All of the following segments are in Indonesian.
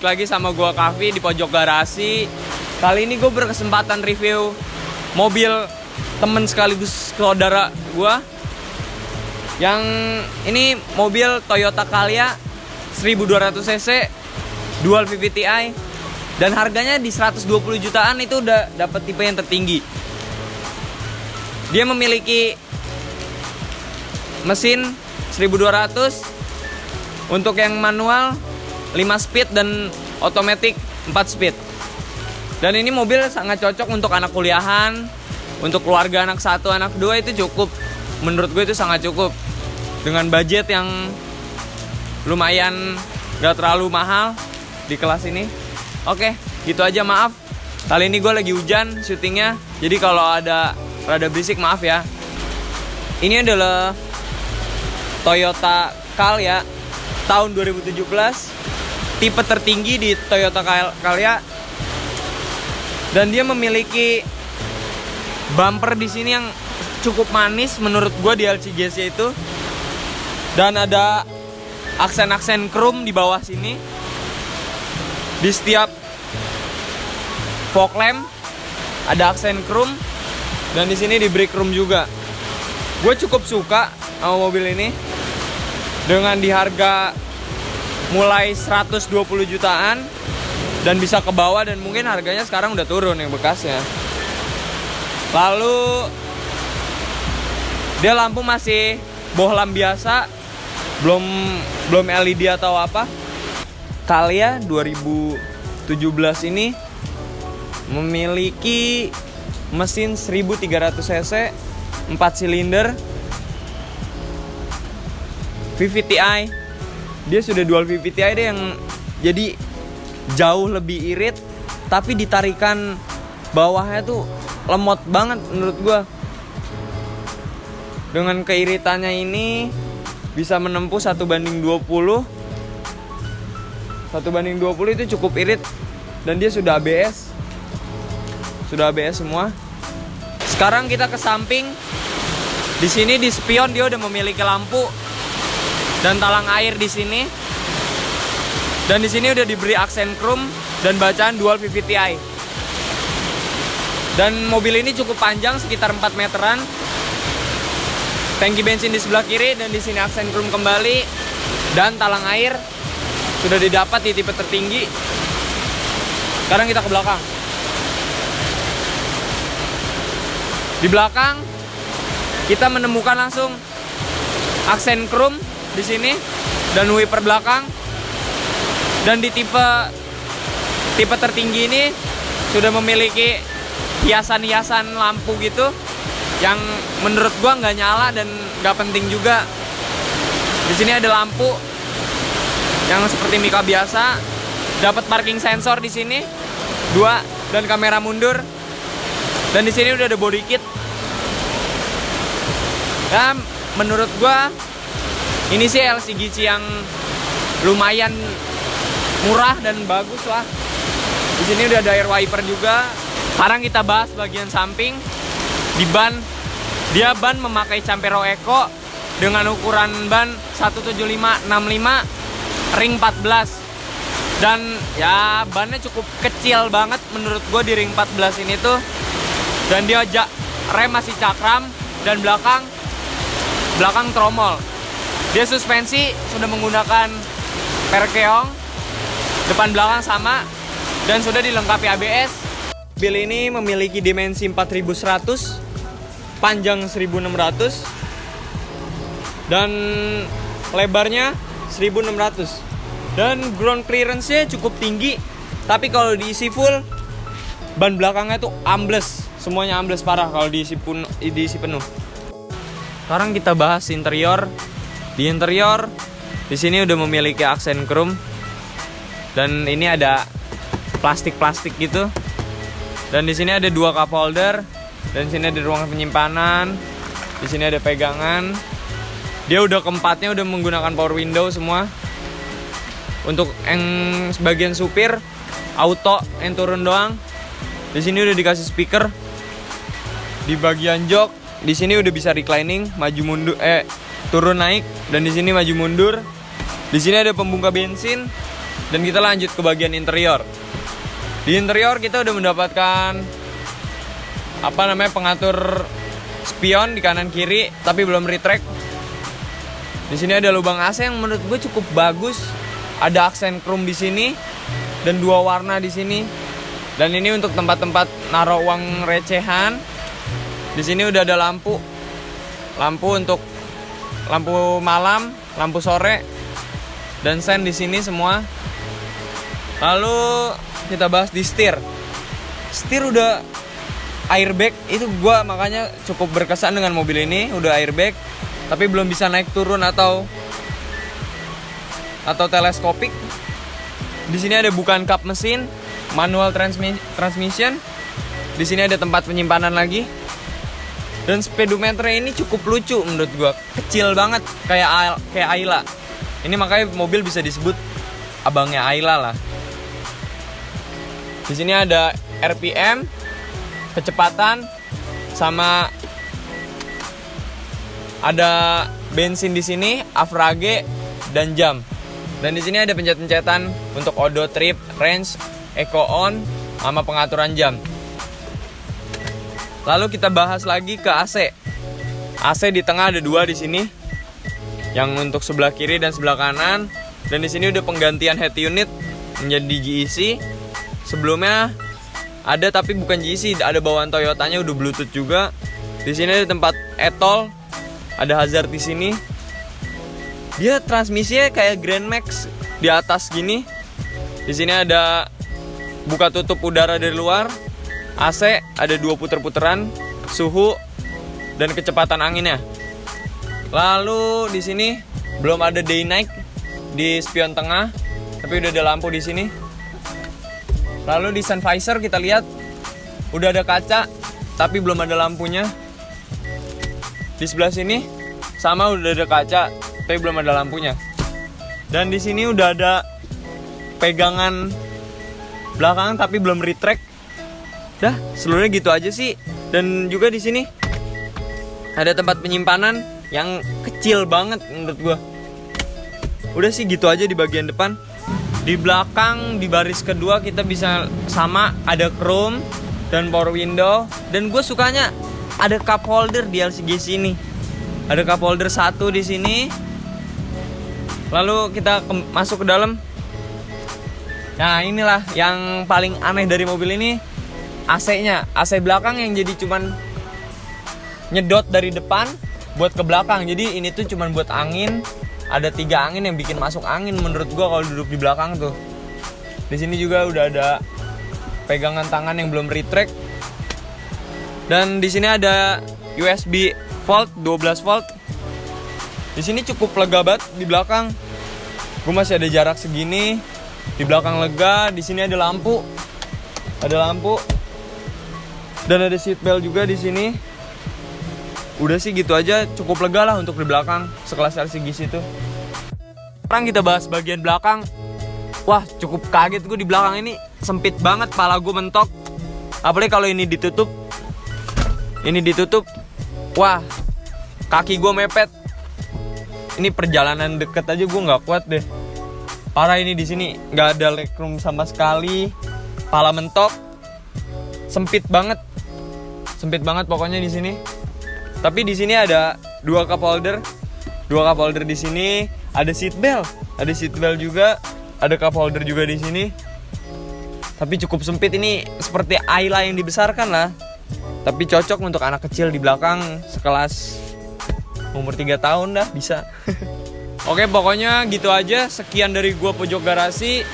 lagi sama gue Kavi di pojok garasi. Kali ini gue berkesempatan review mobil temen sekaligus saudara gue. Yang ini mobil Toyota Calya 1200 cc dual VVTi dan harganya di 120 jutaan itu udah dapat tipe yang tertinggi. Dia memiliki mesin 1200 untuk yang manual 5 speed dan otomatis 4 speed. Dan ini mobil sangat cocok untuk anak kuliahan, untuk keluarga anak 1, anak 2 itu cukup. Menurut gue itu sangat cukup. Dengan budget yang lumayan gak terlalu mahal di kelas ini. Oke, gitu aja, maaf. Kali ini gue lagi hujan syutingnya, jadi kalau ada rada berisik maaf ya. Ini adalah Toyota Calya tahun 2017, tipe tertinggi di Toyota Calya. Dan dia memiliki bumper di sini yang cukup manis menurut gue di LCGC itu. Dan ada aksen-aksen chrome di bawah sini. Di setiap fog lamp ada aksen chrome, dan di sini di brake room juga. Gue cukup suka sama mobil ini. Dengan di harga mulai 120 jutaan dan bisa ke bawah, dan mungkin harganya sekarang udah turun yang bekasnya. Lalu dia lampu masih bohlam biasa, belum LED atau apa. Calya 2017 ini memiliki mesin 1300 cc 4 silinder VVTi. Dia sudah dual VVTi deh, yang jadi jauh lebih irit, tapi ditarikan bawahnya tuh lemot banget menurut gua. Dengan keiritannya ini bisa menempuh 1:20. 1:20 itu cukup irit, dan dia sudah ABS. Sudah ABS semua. Sekarang kita ke samping. Di sini di spion dia udah memiliki lampu dan talang air di sini. Dan di sini udah diberi aksen chrome dan bacaan dual VVTi. Dan mobil ini cukup panjang, sekitar 4 meteran. Tangki bensin di sebelah kiri, dan di sini aksen chrome kembali. Dan talang air sudah didapat di tipe tertinggi. Sekarang kita ke belakang. Di belakang kita menemukan langsung aksen chrome di sini dan wiper belakang. Dan di tipe tertinggi ini sudah memiliki hiasan-hiasan lampu gitu yang menurut gua nggak nyala dan nggak penting juga. Di sini ada lampu yang seperti Mika biasa, dapat parking sensor di sini 2 dan kamera mundur. Dan di sini udah ada body kit. Dan menurut gua ini sih LCGC yang lumayan murah dan bagus lah. Di sini udah ada air wiper juga. Sekarang kita bahas bagian samping. Di ban, dia ban memakai Campero Eco dengan ukuran ban 175/65 ring 14. Dan ya bannya cukup kecil banget menurut gue di ring 14 ini tuh. Dan dia rem masih cakram, dan belakang tromol. Dia suspensi sudah menggunakan perkeong, depan belakang sama, dan sudah dilengkapi ABS. Mobil ini memiliki dimensi 4100, panjang 1600, dan lebarnya 1600. Dan ground clearance-nya cukup tinggi, tapi kalau diisi full, ban belakangnya tuh ambles, semuanya ambles parah kalau diisi penuh. Sekarang kita bahas interior. Di interior, di sini udah memiliki aksen chrome, dan ini ada plastik-plastik gitu. Dan di sini ada 2 cup holder, dan di sini ada ruang penyimpanan. Di sini ada pegangan. Dia udah keempatnya udah menggunakan power window semua. Untuk yang sebagian supir auto yang turun doang. Di sini udah dikasih speaker. Di bagian jok, di sini udah bisa reclining, maju mundur, turun naik, dan di sini maju mundur. Di sini ada pembuka bensin Dan kita lanjut ke bagian interior. Di interior kita udah mendapatkan pengatur spion di kanan kiri, tapi belum retract. Di sini ada lubang AC yang menurut gue cukup bagus. Ada aksen chrome di sini dan 2 warna di sini. Dan ini untuk tempat-tempat naruh uang recehan. Di sini udah ada lampu untuk lampu malam, lampu sore, dan sen di sini semua. Lalu kita bahas di setir. Setir udah airbag, itu gua makanya cukup berkesan dengan mobil ini, udah airbag, tapi belum bisa naik turun atau teleskopik. Di sini ada bukaan kap mesin, manual transmission. Di sini ada tempat penyimpanan lagi. Dan speedometernya ini cukup lucu menurut gua, kecil banget kayak Ayla. Ini makanya mobil bisa disebut abangnya Ayla lah. Di sini ada RPM, kecepatan, sama ada bensin di sini, average, dan jam. Dan di sini ada pencet-pencetan untuk odo, trip, range, eco on, sama pengaturan jam. Lalu kita bahas lagi ke AC. AC di tengah ada 2 di sini, yang untuk sebelah kiri dan sebelah kanan. Dan di sini udah penggantian head unit menjadi GEC. Sebelumnya ada tapi bukan GEC, ada bawaan Toyotanya, udah Bluetooth juga. Di sini ada tempat etol, ada hazard di sini. Dia transmisinya kayak Grand Max di atas gini. Di sini ada buka tutup udara dari luar. AC ada 2 puter-puteran, suhu dan kecepatan anginnya. Lalu di sini belum ada day night di spion tengah, tapi udah ada lampu di sini. Lalu di sun visor kita lihat udah ada kaca, tapi belum ada lampunya. Di sebelah sini sama udah ada kaca, tapi belum ada lampunya. Dan di sini udah ada pegangan belakang, tapi belum retract. Dah, seluruhnya gitu aja sih. Dan juga di sini ada tempat penyimpanan yang kecil banget menurut gua. Udah sih gitu aja di bagian depan. Di belakang di baris kedua kita bisa sama ada chrome dan power window. Dan gue sukanya ada cup holder di LCGC ini. Ada cup holder 1 di sini. Lalu kita masuk ke dalam. Nah, inilah yang paling aneh dari mobil ini, AC-nya. AC belakang yang jadi cuman nyedot dari depan buat ke belakang. Jadi ini tuh cuman buat angin. Ada 3 angin yang bikin masuk angin menurut gua kalau duduk di belakang tuh. Di sini juga udah ada pegangan tangan yang belum retract. Dan di sini ada USB volt 12 volt. Di sini cukup lega banget di belakang. Gua masih ada jarak segini. Di belakang lega, di sini ada lampu. Ada lampu. Dan ada seat belt juga di sini. Udah sih gitu aja, cukup lega lah untuk di belakang sekelas LCGC itu. Sekarang kita bahas bagian belakang. Wah, cukup kaget gue di belakang ini, sempit banget, pala gue mentok. Apalagi kalau ini ditutup. Ini ditutup. Wah, kaki gue mepet. Ini perjalanan deket aja gue nggak kuat deh. Parah ini di sini nggak ada legroom sama sekali. Pala mentok. Sempit banget pokoknya di sini. Tapi di sini ada 2 cup holder. 2 cup holder di sini, ada seat belt juga, ada cup holder juga di sini. Tapi cukup sempit, ini seperti Ayla yang dibesarkan lah. Tapi cocok untuk anak kecil di belakang sekelas umur 3 tahun dah bisa. Oke, pokoknya gitu aja. Sekian dari gua Pojok Garasi.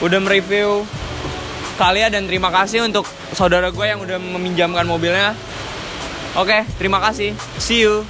Udah mereview kalian dan terima kasih untuk saudara gua yang udah meminjamkan mobilnya. Oke, terima kasih. See you.